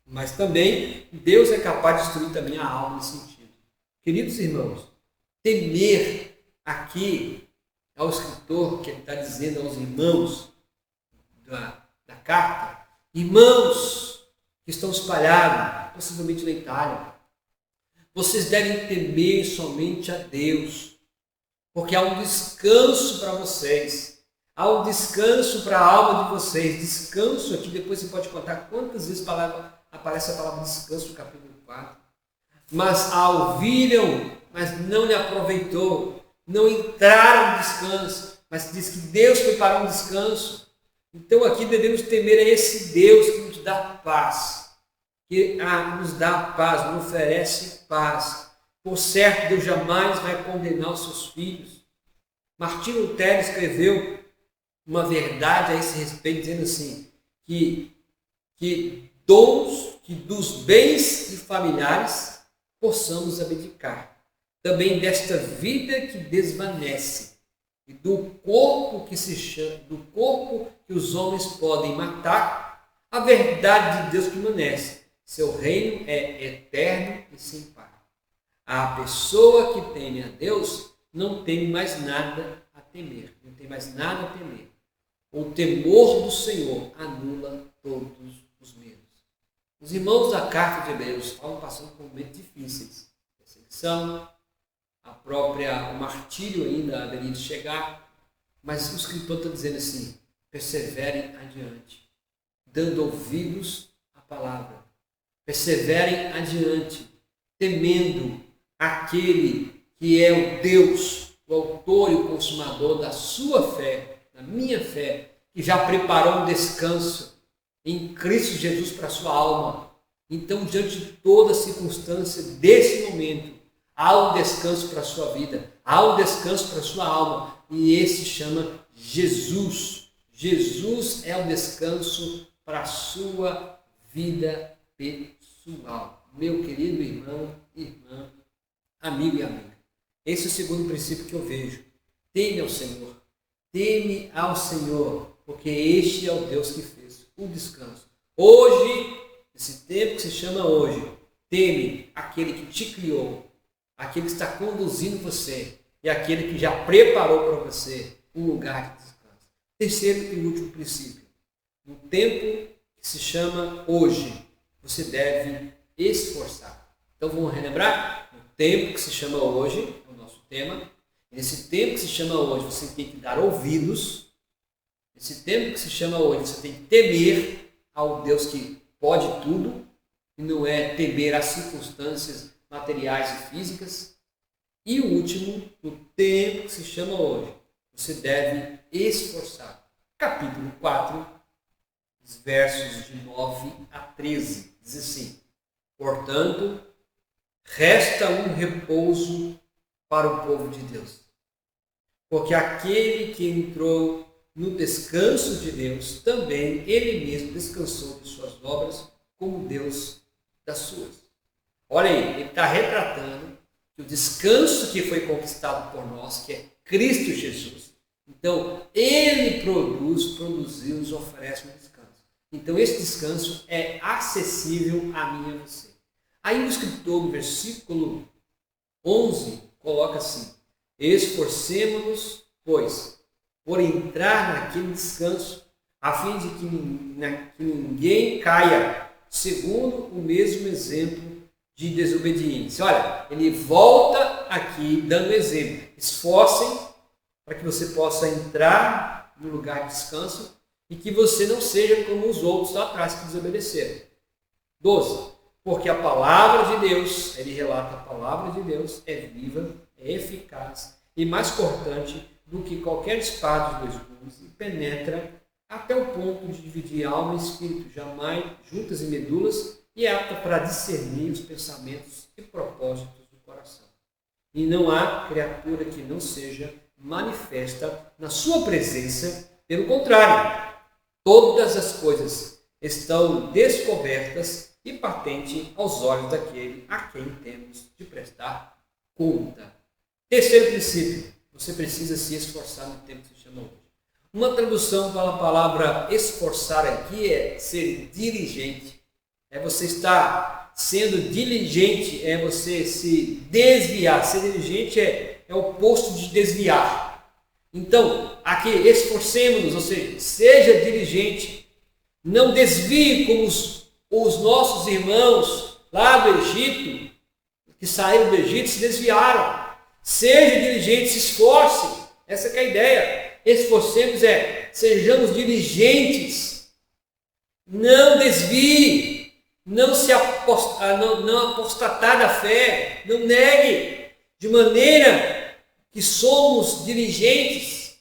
mas também Deus é capaz de destruir também a alma nesse sentido. Queridos irmãos, temer aqui ao escritor que ele está dizendo aos irmãos da carta, irmãos que estão espalhados, possivelmente na Itália, vocês devem temer somente a Deus, porque há um descanso para vocês, há um descanso para a alma de vocês. Descanso aqui, depois você pode contar quantas vezes aparece a palavra descanso no capítulo 4. Mas ouviram, mas não lhe aproveitou, não entraram no descanso, mas diz que Deus preparou um descanso. Então aqui devemos temer a esse Deus que nos dá paz, que nos dá paz, nos oferece paz. Por certo, Deus jamais vai condenar os seus filhos. Martinho Lutero escreveu uma verdade a esse respeito, dizendo assim, que dos bens e familiares possamos abdicar, também desta vida que desvanece, e do corpo que os homens podem matar, a verdade de Deus permanece. Seu reino é eterno e sem par. A pessoa que teme a Deus não tem mais nada a temer. Não tem mais nada a temer. O temor do Senhor anula todos os medos. Os irmãos da carta de Hebreus estavam passando por momentos difíceis. Perseguição, o martírio ainda haveria de chegar. Mas o escritor está dizendo assim, perseverem adiante, dando ouvidos à palavra. Perseverem adiante, temendo aquele que é o Deus, o autor e o consumador da sua fé, da minha fé, que já preparou um descanso em Cristo Jesus para a sua alma. Então, diante de toda circunstância desse momento, há um descanso para a sua vida, há um descanso para a sua alma, e esse chama Jesus. Jesus é o descanso para a sua vida pessoal. Meu querido irmão, irmã, amigo e amiga. Esse é o segundo princípio que eu vejo. Teme ao Senhor. Teme ao Senhor, porque este é o Deus que fez o descanso. Hoje, esse tempo que se chama hoje, teme aquele que te criou, aquele que está conduzindo você e aquele que já preparou para você um lugar de descanso. Terceiro e último princípio. No tempo que se chama hoje, você deve esforçar. Então vamos relembrar? No tempo que se chama hoje, é o nosso tema. Nesse tempo que se chama hoje, você tem que dar ouvidos. Nesse tempo que se chama hoje, você tem que temer ao Deus que pode tudo, e não é temer as circunstâncias materiais e físicas. E o último, no tempo que se chama hoje, você deve esforçar. Capítulo 4, versos de 9 a 13, diz assim: portanto, resta um repouso para o povo de Deus. porque aquele que entrou no descanso de Deus, também ele mesmo descansou de suas obras, como Deus das suas. Olha aí, ele está retratando que o descanso que foi conquistado por nós, que é Cristo Jesus. Então, ele produziu, nos oferece um descanso. Então, esse descanso é acessível a mim e a você. Aí o escritor, no versículo 11, coloca assim: esforcemo-nos, pois, por entrar naquele descanso, a fim de que ninguém caia, segundo o mesmo exemplo de desobediência. Olha, ele volta aqui dando exemplo. Esforcem para que você possa entrar no lugar de descanso e que você não seja como os outros lá atrás que desobedeceram. 12. Porque a palavra de Deus, ele relata, a palavra de Deus é viva, é eficaz e mais cortante do que qualquer espada de 2 gumes e penetra até o ponto de dividir alma e espírito, jamais juntas e medulas, e é apta para discernir os pensamentos e propósitos do coração. E não há criatura que não seja manifesta na sua presença, pelo contrário, todas as coisas estão descobertas e patente aos olhos daquele a quem temos de prestar conta. Terceiro princípio, você precisa se esforçar no tempo que se chama hoje. Uma tradução para a palavra esforçar aqui é ser diligente. É você estar sendo diligente, é você se desviar. Ser diligente é o oposto de desviar. Então, aqui, esforcemos-nos, ou seja, seja diligente. Não desvie como os nossos irmãos lá do Egito, que saíram do Egito, se desviaram. Seja diligente, se esforce. Essa que é a ideia. Esforcemos sejamos diligentes. Não desvie. Não apostatar da fé. Não negue. De maneira que somos diligentes.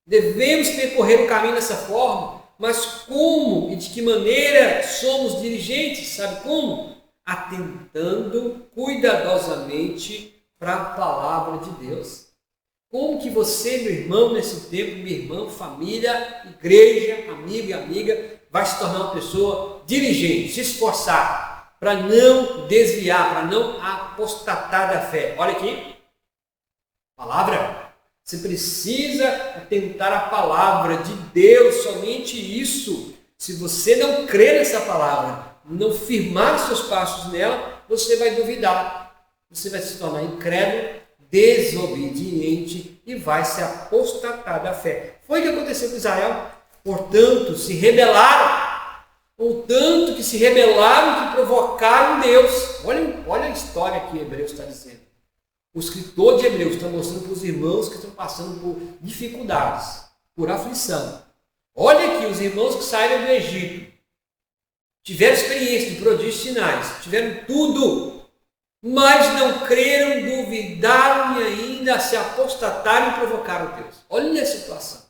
Devemos percorrer o caminho dessa forma. Mas como e de que maneira somos diligentes? Sabe como? Atentando cuidadosamente para a palavra de Deus. Como que você, meu irmão, nesse tempo, minha irmã, família, igreja, amigo e amiga, vai se tornar uma pessoa diligente, se esforçar para não desviar, para não apostatar da fé. Olha aqui, palavra. Você precisa atentar à palavra de Deus, somente isso. Se você não crer nessa palavra, não firmar seus passos nela, você vai duvidar. Você vai se tornar incrédulo, desobediente e vai se apostatar da fé. Foi o que aconteceu com Israel. Portanto, se rebelaram. Portanto, que se rebelaram, que provocaram Deus. Olha a história que Hebreus está dizendo. O escritor de Hebreus está mostrando para os irmãos que estão passando por dificuldades, por aflição. Olha aqui, os irmãos que saíram do Egito, tiveram experiência de prodígios e sinais, tiveram tudo, mas não creram, duvidaram e ainda se apostataram e provocaram Deus. Olha a situação.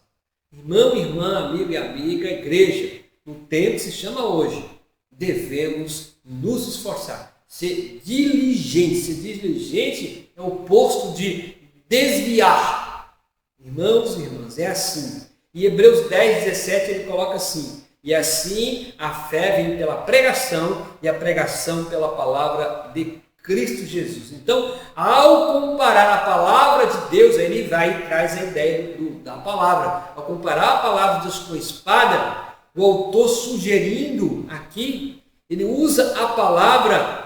Irmão, irmã, amigo e amiga, igreja, no tempo que se chama hoje, devemos nos esforçar. Ser diligente. Ser diligente é o oposto de desviar. Irmãos e irmãs, é assim. Em Hebreus 10, 17, ele coloca assim: e assim a fé vem pela pregação, e a pregação pela palavra de Cristo Jesus. Então, ao comparar a palavra de Deus, ele vai e traz a ideia da palavra. Ao comparar a palavra de Deus com a espada, o autor sugerindo aqui, ele usa a palavra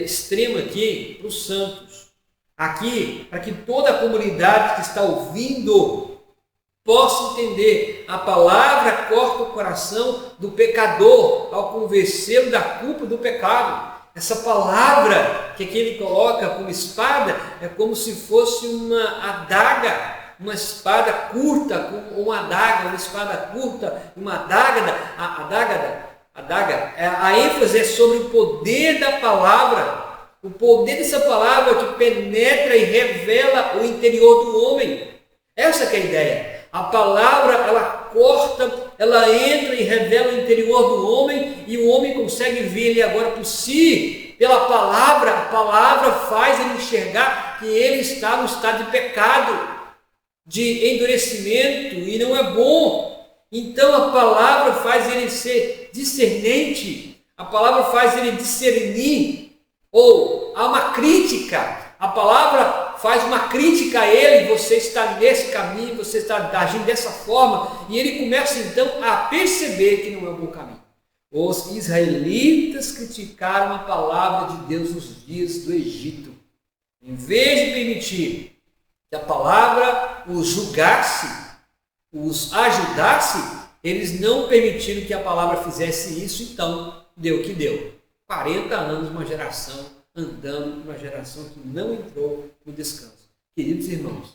extrema aqui para os santos. Aqui, para que toda a comunidade que está ouvindo possa entender. A palavra corta o coração do pecador ao convencê-lo da culpa do pecado. Essa palavra que aqui ele coloca como espada é como se fosse uma adaga, uma espada curta, com uma adaga, uma espada curta, uma adaga. A ênfase é sobre o poder da palavra, o poder dessa palavra que penetra e revela o interior do homem. Essa que é a ideia. A palavra, ela corta, ela entra e revela o interior do homem, e o homem consegue ver ele agora por si, pela palavra. A palavra faz ele enxergar que ele está no estado de pecado. de endurecimento e não é bom. Então a palavra faz ele ser discernente, a palavra faz ele discernir, ou há uma crítica, a palavra faz uma crítica a ele, você está nesse caminho, você está agindo dessa forma, e ele começa então a perceber que não é um bom caminho. Os israelitas criticaram a palavra de Deus nos dias do Egito. Em vez de permitir que a palavra os julgasse, os ajudasse, eles não permitiram que a palavra fizesse isso, então deu o que deu. 40 anos, uma geração andando, uma geração que não entrou no descanso. Queridos irmãos,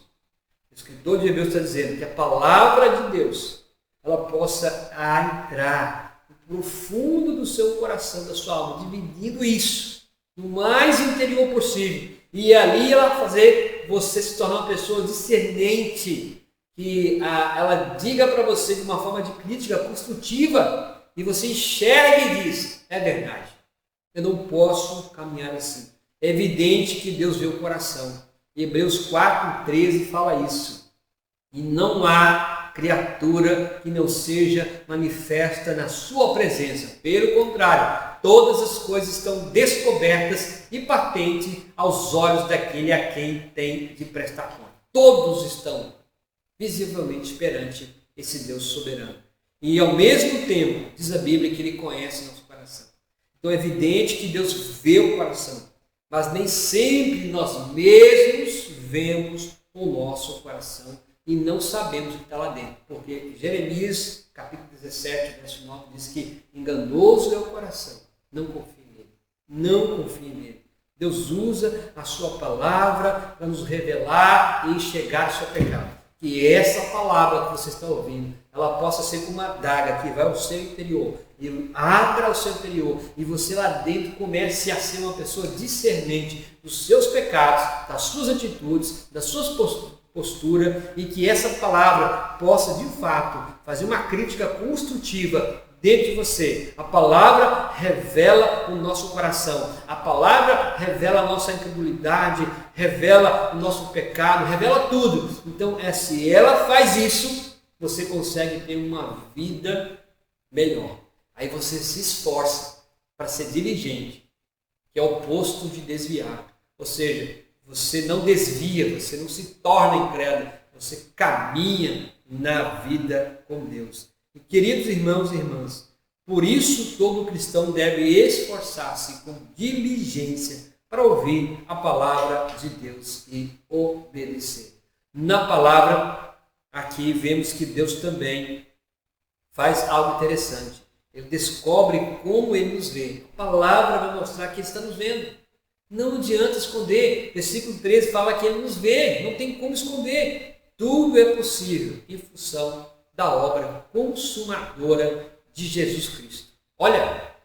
o escritor de Hebreus está dizendo que a palavra de Deus, ela possa entrar no profundo do seu coração, da sua alma, dividindo isso no mais interior possível. E ali ela fazer você se tornar uma pessoa discernente, que ela diga para você de uma forma de crítica construtiva, e você enxergue e diz, é verdade, eu não posso caminhar assim. É evidente que Deus vê o coração. Hebreus 4:13 fala isso. E não há criatura que não seja manifesta na sua presença. Pelo contrário, todas as coisas estão descobertas e patentes aos olhos daquele a quem tem de prestar conta. Todos estão visivelmente perante esse Deus soberano. E ao mesmo tempo, diz a Bíblia que ele conhece nosso coração. Então é evidente que Deus vê o coração, mas nem sempre nós mesmos vemos o nosso coração e não sabemos o que está lá dentro. Porque Jeremias, capítulo 17, verso 9, diz que enganoso é o coração, não confie nele. Não confie nele. Deus usa a sua palavra para nos revelar e enxergar o seu pecado. Que essa palavra que você está ouvindo, ela possa ser como uma adaga que vai ao seu interior e abra o seu interior e você lá dentro comece a ser uma pessoa discernente dos seus pecados, das suas atitudes, das suas posturas, e que essa palavra possa de fato fazer uma crítica construtiva dentro de você. A palavra revela o nosso coração, a palavra revela a nossa incredulidade, revela o nosso pecado, revela tudo. Então, se ela faz isso, você consegue ter uma vida melhor. Aí você se esforça para ser diligente, que é o oposto de desviar. Ou seja, você não desvia, você não se torna incrédulo, você caminha na vida com Deus. E, queridos irmãos e irmãs, por isso todo cristão deve esforçar-se com diligência para ouvir a palavra de Deus e obedecer. Na palavra, aqui vemos que Deus também faz algo interessante. Ele descobre como ele nos vê. A palavra vai mostrar que ele está nos vendo. Não adianta esconder. Versículo 13 fala que ele nos vê. Não tem como esconder. Tudo é possível em função da obra consumadora de Jesus Cristo. Olha,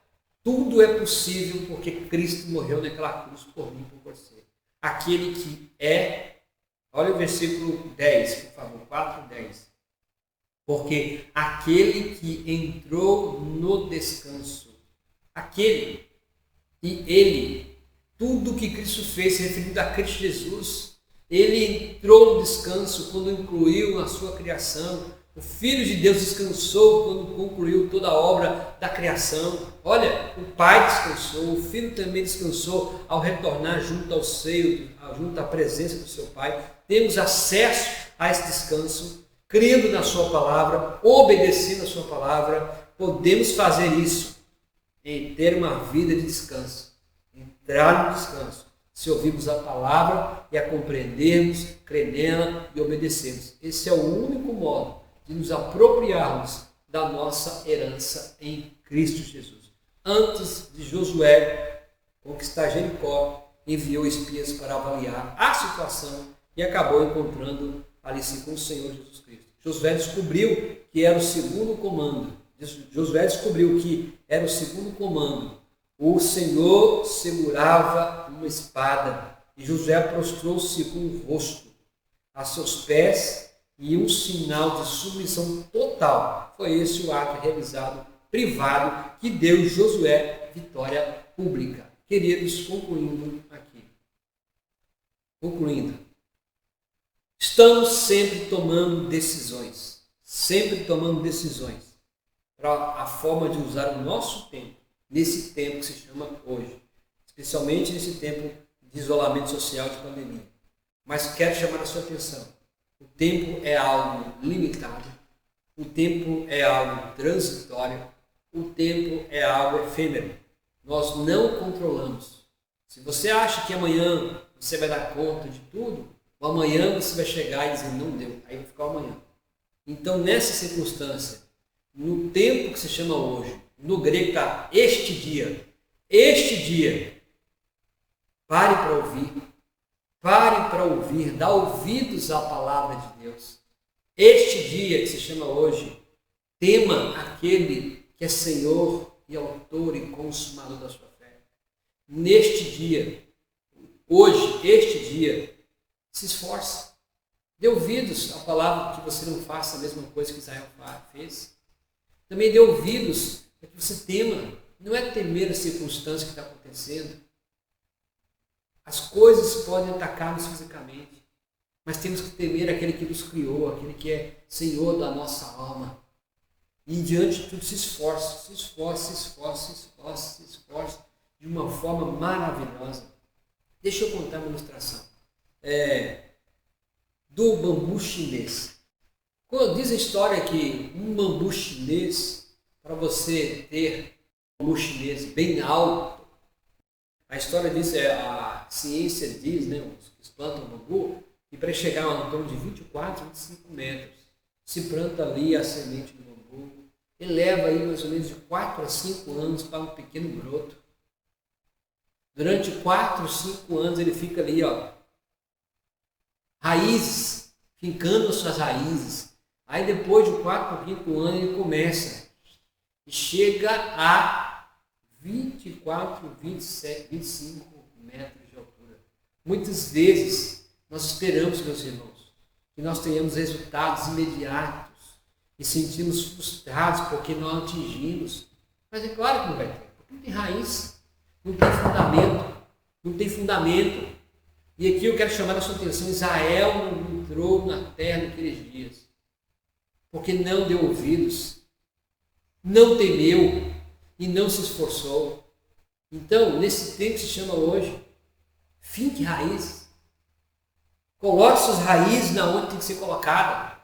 tudo é possível porque Cristo morreu naquela cruz por mim e por você. Aquele que é, olha o versículo 10, por favor, 4:10. Porque aquele que entrou no descanso, aquele e ele, tudo que Cristo fez, referindo a Cristo Jesus, ele entrou no descanso quando incluiu a sua criação. O Filho de Deus descansou quando concluiu toda a obra da criação. Olha, o Pai descansou, o Filho também descansou ao retornar junto ao seio, junto à presença do seu Pai. Temos acesso a esse descanso, crendo na sua palavra, obedecendo a sua palavra. Podemos fazer isso e ter uma vida de descanso, entrar no descanso, se ouvirmos a palavra e a compreendermos, crer nela e obedecermos. Esse é o único modo de nos apropriarmos da nossa herança em Cristo Jesus. Antes de Josué conquistar Jericó, enviou espias para avaliar a situação e acabou encontrando ali sim com o Senhor Jesus Cristo. Josué descobriu que era o segundo comando. O Senhor segurava uma espada e Josué prostrou-se com o rosto a seus pés, e um sinal de submissão total. Foi esse o ato realizado, privado, que deu Josué vitória pública. Queridos, concluindo aqui. Estamos sempre tomando decisões para a forma de usar o nosso tempo, nesse tempo que se chama hoje, especialmente nesse tempo de isolamento social, de pandemia. Mas quero chamar a sua atenção. O tempo é algo limitado, o tempo é algo transitório, o tempo é algo efêmero. Nós não controlamos. Se você acha que amanhã você vai dar conta de tudo, o amanhã você vai chegar e dizer, não deu, aí vai ficar o amanhã. Então, nessa circunstância, no tempo que se chama hoje, no grego está este dia, pare para ouvir, dá ouvidos à palavra de Deus. Este dia que se chama hoje, tema aquele que é Senhor e autor e consumador da sua fé. Neste dia, hoje, este dia, se esforce. Dê ouvidos à palavra que você não faça a mesma coisa que Israel fez. Também dê ouvidos para que você tema. Não é temer a circunstância que está acontecendo. As coisas podem atacar-nos fisicamente, mas temos que temer aquele que nos criou, aquele que é Senhor da nossa alma. E diante de tudo se esforce de uma forma maravilhosa. Deixa eu contar uma ilustração. Do bambu chinês. Quando diz a história que um bambu chinês, para você ter um bambu chinês bem alto, a história diz, a ciência diz, os que plantam bambu, que para chegar a um torno de 24, 25 metros, se planta ali a semente do bambu, e leva aí mais ou menos de 4 a 5 anos para um pequeno broto. Durante 4, 5 anos ele fica ali, raízes, fincando as suas raízes. Aí depois de 4 ou 5 anos ele começa e chega a 24, 27, 25 metros de altura. Muitas vezes nós esperamos, meus irmãos, que nós tenhamos resultados imediatos e sentimos frustrados porque não atingimos. Mas é claro que não vai ter, porque não tem raiz, não tem fundamento. E aqui eu quero chamar a sua atenção, Israel não entrou na terra naqueles dias, porque não deu ouvidos, não temeu e não se esforçou. Então, nesse tempo que se chama hoje, finque raízes. Coloque suas raízes na onde tem que ser colocada.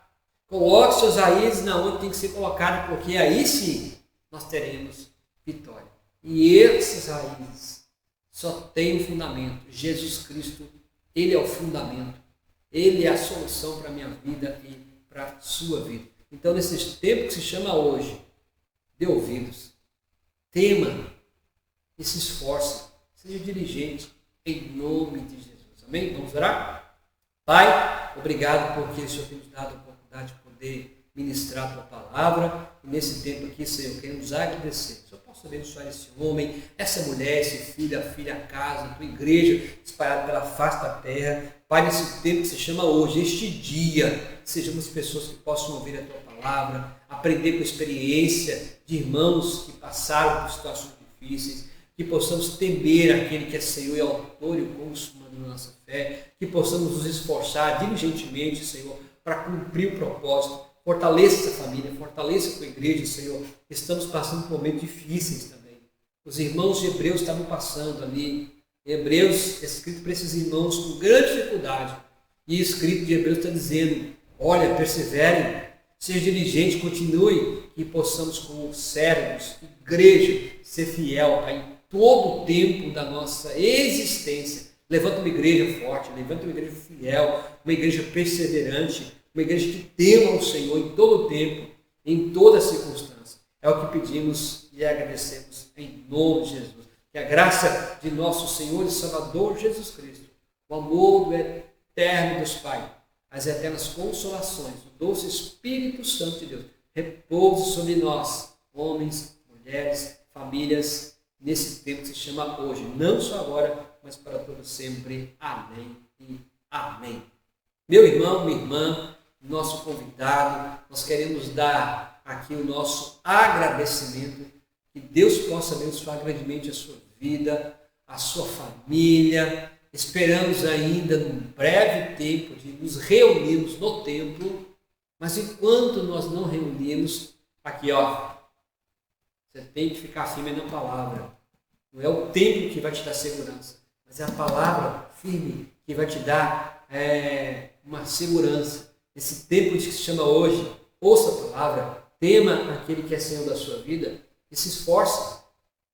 Coloque suas raízes na onde tem que ser colocada, porque aí sim nós teremos vitória. E essas raízes só têm um fundamento. Jesus Cristo, Ele é o fundamento. Ele é a solução para a minha vida e para a sua vida. Então, nesse tempo que se chama hoje, dê ouvidos, tema e se esforce. Seja diligente em nome de Jesus. Amém? Vamos orar? Pai, obrigado porque o Senhor tem nos dado a oportunidade de poder ministrar a tua palavra. E nesse tempo aqui, Senhor, queremos agradecer. O Senhor possa abençoar esse homem, essa mulher, esse filho, a filha, a casa, a tua igreja, espalhada pela face da terra. Pai, nesse tempo que se chama hoje, este dia, sejamos pessoas que possam ouvir a tua palavra, aprender com a experiência de irmãos que passaram por situações difíceis, que possamos temer aquele que é Senhor e autor e o consumador da nossa fé, que possamos nos esforçar diligentemente, Senhor, para cumprir o propósito. Fortaleça essa família, fortaleça a tua igreja, Senhor. Estamos passando por momentos difíceis também. Os irmãos de Hebreus estavam passando ali. Hebreus, escrito para esses irmãos com grande dificuldade. E escrito de Hebreus está dizendo, olha, perseverem, seja diligente, continue, e possamos como servos, igreja, ser fiel, Pai, em todo o tempo da nossa existência. Levanta uma igreja forte, levanta uma igreja fiel, uma igreja perseverante, uma igreja que tema ao Senhor em todo o tempo, em toda circunstância. É o que pedimos e agradecemos em nome de Jesus. Que a graça de nosso Senhor e Salvador Jesus Cristo, o amor do eterno Deus Pai, as eternas consolações, o doce Espírito Santo de Deus, repouse sobre nós, homens, mulheres, famílias, nesse tempo que se chama hoje, não só agora, mas para todo sempre. Amém e amém. Meu irmão, minha irmã, nosso convidado, nós queremos dar aqui o nosso agradecimento, que Deus possa abençoar grandemente a sua vida, a sua família, Esperamos ainda, num breve tempo, de nos reunirmos no templo, mas enquanto nós não reunirmos, aqui você tem que ficar firme na palavra. Não é o templo que vai te dar segurança, mas é a palavra firme que vai te dar uma segurança. Esse templo que se chama hoje, ouça a palavra, tema aquele que é Senhor da sua vida e se esforce,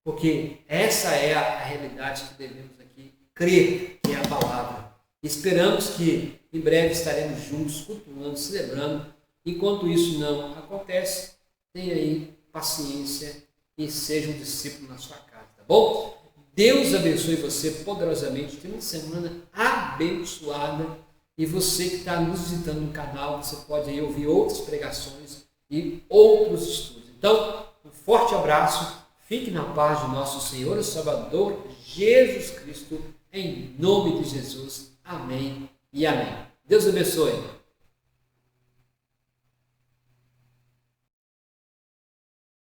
porque essa é a realidade que devemos aqui crer, que é a palavra. Esperamos que em breve estaremos juntos, cultuando, celebrando. Enquanto isso não acontece, tenha aí paciência e seja um discípulo na sua casa, tá bom? Deus abençoe você poderosamente. Tenha uma semana abençoada. E você que está nos visitando no canal, você pode aí ouvir outras pregações e outros estudos. Então, um forte abraço. Fique na paz de nosso Senhor e Salvador Jesus Cristo. Em nome de Jesus. Amém e amém. Deus abençoe.